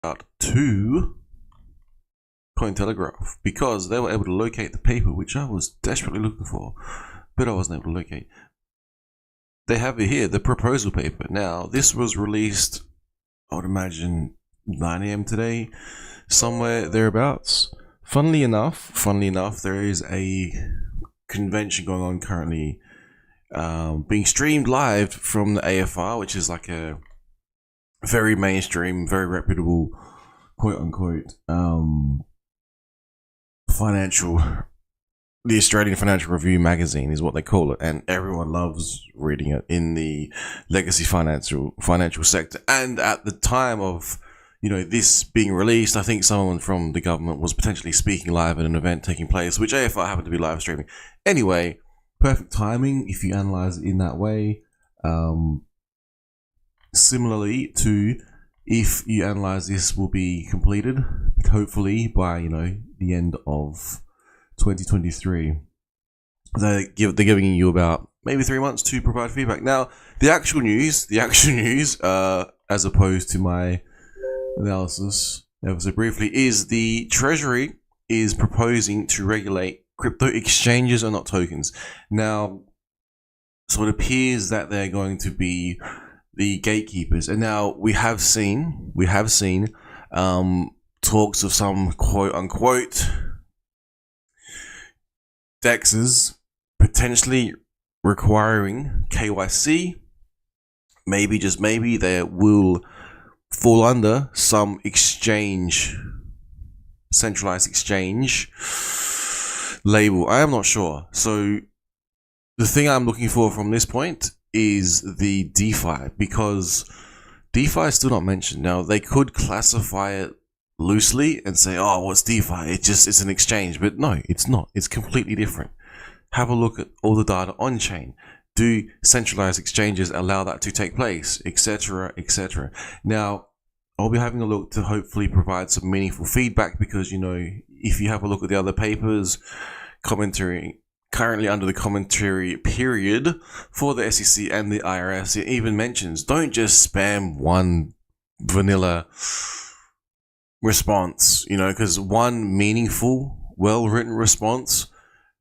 out to Cointelegraph because they were able to locate the paper which I was desperately looking for, but I wasn't able to locate. They have it here, the proposal paper. Now, this was released, I would imagine, 9 a.m. today, somewhere thereabouts. Funnily enough, there is a convention going on currently, being streamed live from the AFR, which is like a very mainstream, very reputable, quote-unquote, the Australian Financial Review magazine is what they call it, and everyone loves reading it in the legacy financial sector. And at the time of, this being released, I think someone from the government was potentially speaking live at an event taking place, which AFR happened to be live streaming. Anyway, perfect timing if you analyze it in that way. Similarly to if you analyze this will be completed, hopefully by, the end of 2023. They're giving you about maybe 3 months to provide feedback. Now, the actual news, as opposed to my analysis ever so briefly, is the Treasury is proposing to regulate crypto exchanges and not tokens. Now, so it appears that they're going to be the gatekeepers, and now we have seen talks of some quote unquote DEXs potentially requiring KYC. Maybe, just maybe, they will fall under some centralized exchange label. I am not sure. So the thing I'm looking for from this point is the DeFi, because DeFi is still not mentioned. Now, they could classify it loosely and say, oh, what's DeFi? It's an exchange. But no, it's not. It's completely different. Have a look at all the data on chain. Do centralized exchanges allow that to take place, etc., etc.? Now, I'll be having a look to hopefully provide some meaningful feedback, because, if you have a look at the other papers, commentary currently under the commentary period for the SEC and the IRS, it even mentions, don't just spam one vanilla response, because one meaningful, well-written response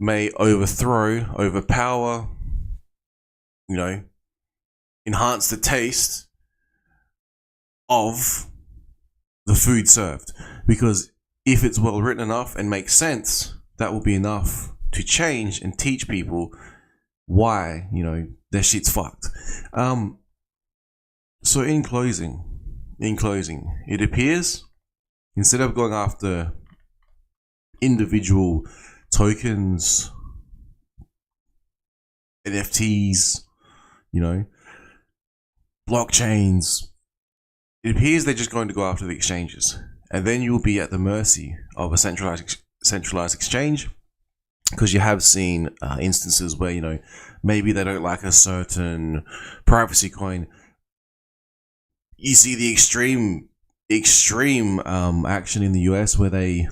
may overpower, enhance the taste of the food served. Because if it's well-written enough and makes sense, that will be enough to change and teach people why, their shit's fucked. So in closing, it appears, instead of going after individual tokens, NFTs, blockchains, it appears they're just going to go after the exchanges, and then you'll be at the mercy of a centralized exchange, because you have seen instances where, maybe they don't like a certain privacy coin. You see the extreme action in the US where they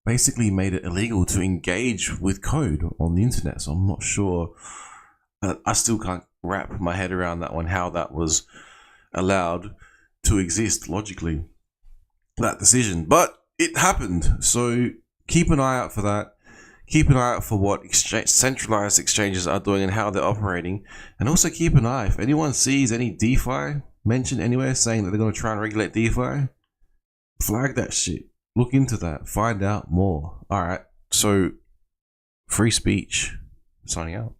basically made it illegal to engage with code on the internet. So I'm not sure. I still can't wrap my head around that one, how that was allowed to exist logically, that decision. But it happened. So keep an eye out for that. Keep an eye out for what centralized exchanges are doing and how they're operating. And also keep an eye, if anyone sees any DeFi mentioned anywhere saying that they're going to try and regulate DeFi, flag that shit. Look into that. Find out more. Alright, so free speech. Signing out.